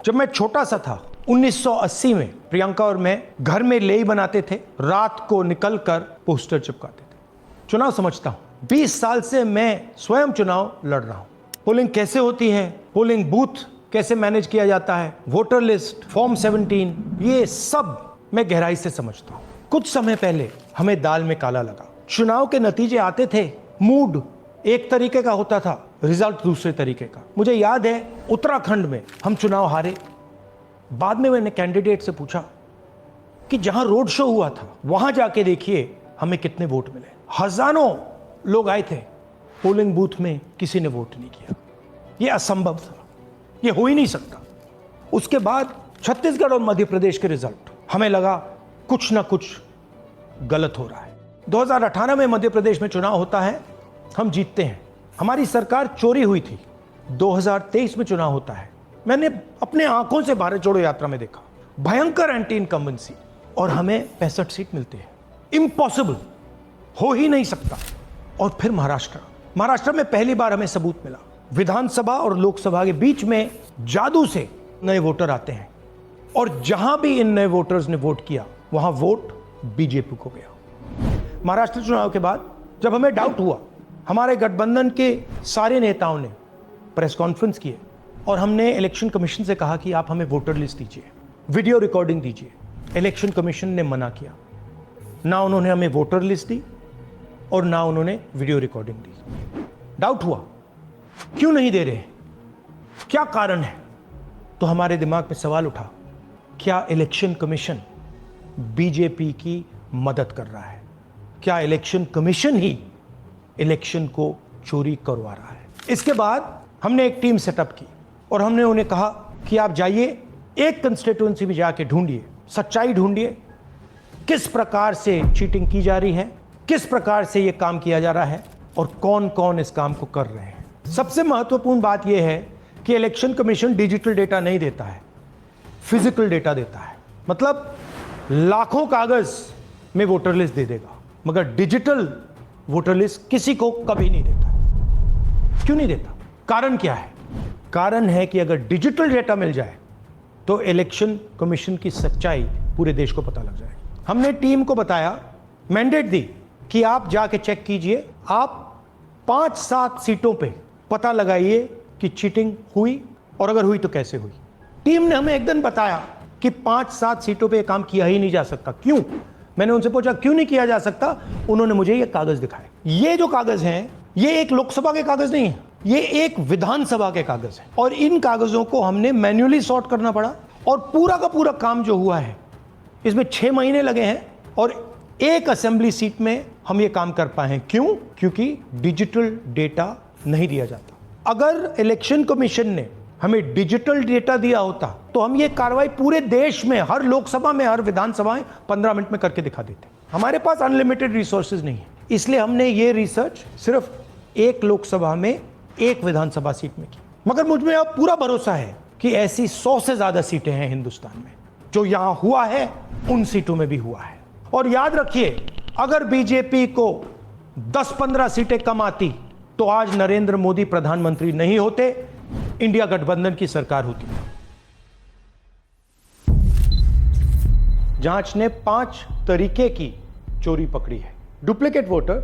जब मैं छोटा सा था 1980 में प्रियंका और मैं घर में लेई बनाते थे, रात को निकलकर पोस्टर चिपकाते थे। चुनाव समझता हूं, 20 साल से मैं स्वयं चुनाव लड़ रहा हूं। पोलिंग कैसे होती है, पोलिंग बूथ कैसे मैनेज किया जाता है, वोटर लिस्ट, फॉर्म 17, ये सब मैं गहराई से समझता हूं। कुछ समय पहले हमें दाल में काला लगा। चुनाव के नतीजे आते थे, मूड एक तरीके का होता था, रिजल्ट दूसरे तरीके का। मुझे याद है उत्तराखंड में हम चुनाव हारे। बाद में मैंने कैंडिडेट से पूछा कि जहां रोड शो हुआ था वहां जाके देखिए हमें कितने वोट मिले। हजारों लोग आए थे, पोलिंग बूथ में किसी ने वोट नहीं किया। यह असंभव था, यह हो ही नहीं सकता। उसके बाद छत्तीसगढ़ और मध्य प्रदेश के रिजल्ट, हमें लगा कुछ ना कुछ गलत हो रहा है। 2018 में मध्य प्रदेश में चुनाव होता है, हम जीतते हैं, हमारी सरकार चोरी हुई थी। 2023 में चुनाव होता है, मैंने अपने आंखों से भारत जोड़ो यात्रा में देखा, भयंकर एंटी इनकम्बेंसी, और हमें 65 सीट मिलती है। इम्पॉसिबल, हो ही नहीं सकता। और फिर महाराष्ट्र में पहली बार हमें सबूत मिला, विधानसभा और लोकसभा के बीच में जादू से नए वोटर आते हैं, और जहां भी इन नए वोटर्स ने वोट किया वहां वोट बीजेपी को गया। महाराष्ट्र चुनाव के बाद जब हमें डाउट हुआ, हमारे गठबंधन के सारे नेताओं ने प्रेस कॉन्फ्रेंस किए और हमने इलेक्शन कमीशन से कहा कि आप हमें वोटर लिस्ट दीजिए, वीडियो रिकॉर्डिंग दीजिए। इलेक्शन कमीशन ने मना किया, ना उन्होंने हमें वोटर लिस्ट दी और ना उन्होंने वीडियो रिकॉर्डिंग दी। डाउट हुआ, क्यों नहीं दे रहे, क्या कारण है? तो हमारे दिमाग में सवाल उठा, क्या इलेक्शन कमीशन बीजेपी की मदद कर रहा है? क्या इलेक्शन कमीशन ही इलेक्शन को चोरी करवा रहा है? इसके बाद हमने एक टीम सेटअप की और हमने उन्हें कहा कि आप जाइए, एक कंस्टिट्यूएंसी में जाके ढूंढिए, सच्चाई ढूंढिए, किस प्रकार से चीटिंग की जा रही है, किस प्रकार से यह काम किया जा रहा है और कौन कौन इस काम को कर रहे हैं। सबसे महत्वपूर्ण बात यह है कि इलेक्शन कमीशन डिजिटल डेटा नहीं देता है, फिजिकल डेटा देता है। मतलब लाखों कागज में वोटर लिस्ट दे देगा, मगर डिजिटल वोटर लिस्ट किसी को कभी नहीं देता। क्यों नहीं देता? कारण क्या है? कारण है कि अगर डिजिटल डेटा मिल जाए तो इलेक्शन कमीशन की सच्चाई पूरे देश को पता लग जाए। हमने टीम को बताया, मैंडेट दी कि आप जाके चेक कीजिए, आप 5-7 सीटों पे पता लगाइए कि चीटिंग हुई, और अगर हुई तो कैसे हुई। टीम ने हमें एक दिन बताया कि 5-7 सीटों पे काम किया ही नहीं जा सकता। क्यों? मैंने उनसे पूछा क्यों नहीं किया जा सकता? उन्होंने मुझे ये कागज दिखाए। ये जो कागज हैं, ये एक लोकसभा के कागज नहीं है, ये एक विधानसभा के कागज है, और इन कागजों को हमने मैन्युअली सॉर्ट करना पड़ा। और पूरा का पूरा काम जो हुआ है, इसमें 6 महीने लगे हैं, और एक असेंबली सीट में हम ये काम कर पाए हैं। क्यों? क्योंकि डिजिटल डेटा नहीं दिया जाता। अगर इलेक्शन कमीशन ने हमें डिजिटल डेटा दिया होता तो हम ये कार्रवाई पूरे देश में, हर लोकसभा में, हर विधानसभा में 15 मिनट में करके दिखा देते। हमारे पास अनलिमिटेड रिसोर्सेज नहीं है, इसलिए हमने ये रिसर्च सिर्फ एक लोकसभा में, एक विधानसभा सीट में की। मगर मुझ में अब पूरा भरोसा है कि ऐसी 100 से ज्यादा सीटें हैं हिंदुस्तान में। जो यहां हुआ है उन सीटों में भी हुआ है। और याद रखिए, अगर बीजेपी को 10-15 सीटें कम आती तो आज नरेंद्र मोदी प्रधानमंत्री नहीं होते, इंडिया गठबंधन की सरकार होती। जांच ने 5 तरीके की चोरी पकड़ी है। डुप्लीकेट वोटर,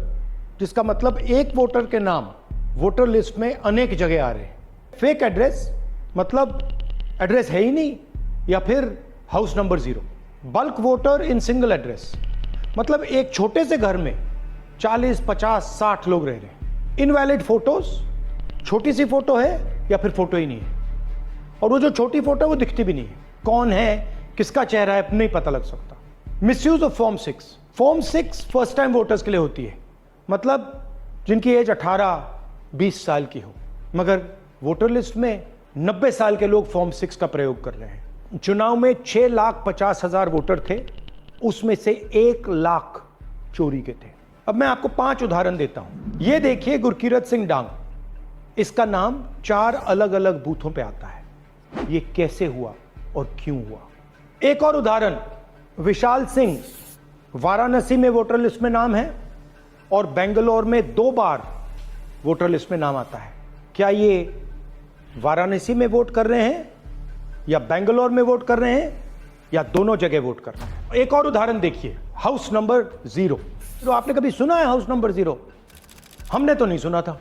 जिसका मतलब एक वोटर के नाम वोटर लिस्ट में अनेक जगह आ रहे हैं। फेक एड्रेस, मतलब एड्रेस है ही नहीं या फिर house number 0। Bulk voter in single address, मतलब एक छोटे से घर में 40, 50, 60 लोग रह रहे हैं। इनवैलिड फोटोज, छोटी सी फोटो है या फिर फोटो ही नहीं है, और वो जो छोटी फोटो है वो दिखती भी नहीं है। कौन है, किसका चेहरा है, नहीं पता लग सकता। Misuse of form 6। Form 6 first time voters के लिए होती है, मतलब जिनकी एज 18-20 साल की हो, मगर वोटर लिस्ट में 90 साल के लोग फॉर्म 6 का प्रयोग कर रहे हैं। चुनाव में 6,50,000 वोटर थे, उसमें से 1 लाख चोरी के थे। अब मैं आपको 5 उदाहरण देता हूं। ये देखिए, गुरकीरत सिंह डांग, इसका नाम 4 अलग अलग बूथों पे आता है। ये कैसे हुआ और क्यों हुआ? एक और उदाहरण, विशाल सिंह, वाराणसी में वोटर लिस्ट में नाम है और बेंगलोर में 2 बार वोटर लिस्ट में नाम आता है। क्या ये वाराणसी में वोट कर रहे हैं या बेंगलोर में वोट कर रहे हैं या दोनों जगह वोट कर रहे हैं। एक और उदाहरण देखिए, हाउस नंबर 0। तो आपने कभी सुना है हाउस नंबर 0? हमने तो नहीं सुना था,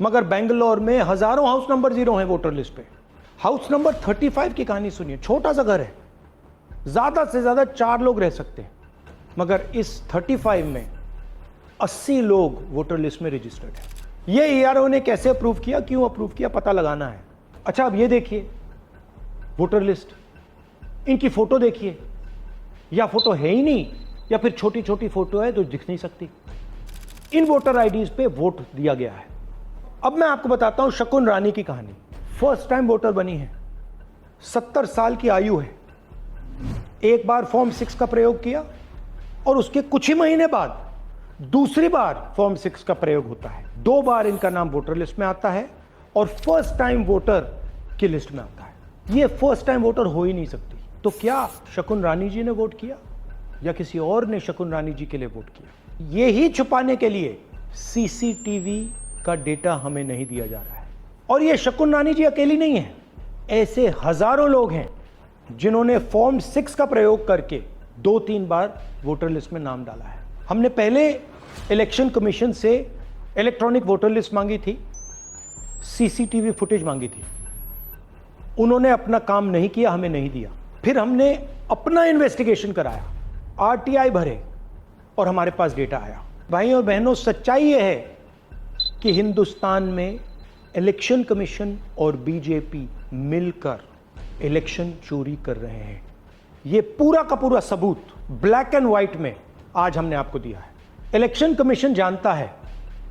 मगर बेंगलोर में हजारों हाउस नंबर 0 हैं वोटर लिस्ट पे। हाउस नंबर 35 की कहानी सुनिए। छोटा सा घर है, ज्यादा से ज्यादा 4 लोग रह सकते हैं, मगर इस 35 में 80 लोग वोटर लिस्ट में रजिस्टर्ड है। ये ईआरओ ने कैसे अप्रूव किया, क्यों अप्रूव किया, पता लगाना है। अच्छा, अब ये देखिए वोटर लिस्ट, इनकी फोटो देखिए, या फोटो है ही नहीं या फिर छोटी छोटी फोटो है तो दिख नहीं सकती। इन वोटर आईडीज पे वोट दिया गया है। अब मैं आपको बताता हूं शकुन रानी की कहानी। फर्स्ट टाइम वोटर बनी है, 70 साल की आयु है। एक बार फॉर्म 6 का प्रयोग किया और उसके कुछ ही महीने बाद दूसरी बार फॉर्म 6 का प्रयोग होता है। 2 बार इनका नाम वोटर लिस्ट में आता है और फर्स्ट टाइम वोटर की लिस्ट में आता है। ये फर्स्ट टाइम वोटर हो ही नहीं सकती। तो क्या शकुन रानी जी ने वोट किया या किसी और ने शकुन रानी जी के लिए वोट किया? ये ही छुपाने के लिए सीसीटीवी का डेटा हमें नहीं दिया जा रहा है। और ये शकुन रानी जी अकेली नहीं है, ऐसे हजारों लोग हैं जिन्होंने फॉर्म 6 का प्रयोग करके 2-3 बार वोटर लिस्ट में नाम डाला है। हमने पहले इलेक्शन कमीशन से इलेक्ट्रॉनिक वोटर लिस्ट मांगी थी, सीसीटीवी फुटेज मांगी थी। उन्होंने अपना काम नहीं किया, हमें नहीं दिया। फिर हमने अपना इन्वेस्टिगेशन कराया, आरटीआई भरे और हमारे पास डेटा आया। भाइयों और बहनों, सच्चाई यह है कि हिंदुस्तान में इलेक्शन कमीशन और बीजेपी मिलकर इलेक्शन चोरी कर रहे हैं। यह पूरा का पूरा सबूत ब्लैक एंड व्हाइट में आज हमने आपको दिया है। इलेक्शन कमीशन जानता है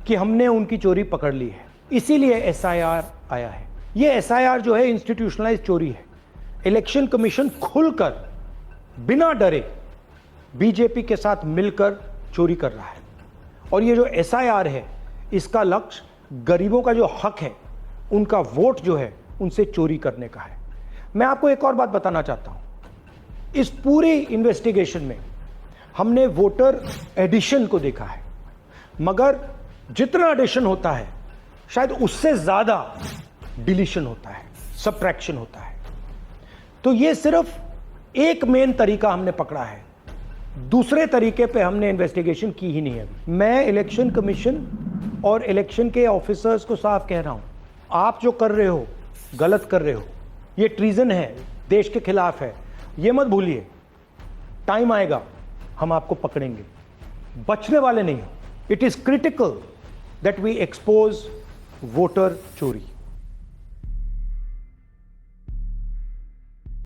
कि हमने उनकी चोरी पकड़ ली है, इसीलिए एसआईआर आया है। यह एसआईआर जो है इंस्टीट्यूशनलाइज चोरी है। इलेक्शन कमीशन खुलकर बिना डरे बीजेपी के साथ मिलकर चोरी कर रहा है। और ये जो एसआईआर है, इसका लक्ष्य गरीबों का जो हक है, उनका वोट जो है, उनसे चोरी करने का है। मैं आपको एक और बात बताना चाहता हूं। इस पूरी इन्वेस्टिगेशन में हमने वोटर एडिशन को देखा है, मगर जितना एडिशन होता है शायद उससे ज्यादा डिलीशन होता है, सबट्रैक्शन होता है। तो ये सिर्फ एक मेन तरीका हमने पकड़ा है, दूसरे तरीके पे हमने इन्वेस्टिगेशन की ही नहीं है। मैं इलेक्शन कमीशन और इलेक्शन के ऑफिसर्स को साफ कह रहा हूं, आप जो कर रहे हो गलत कर रहे हो। ये ट्रीजन है, देश के खिलाफ है। ये मत भूलिए, टाइम आएगा हम आपको पकड़ेंगे, बचने वाले नहीं हो। It is critical that we expose voter चोरी।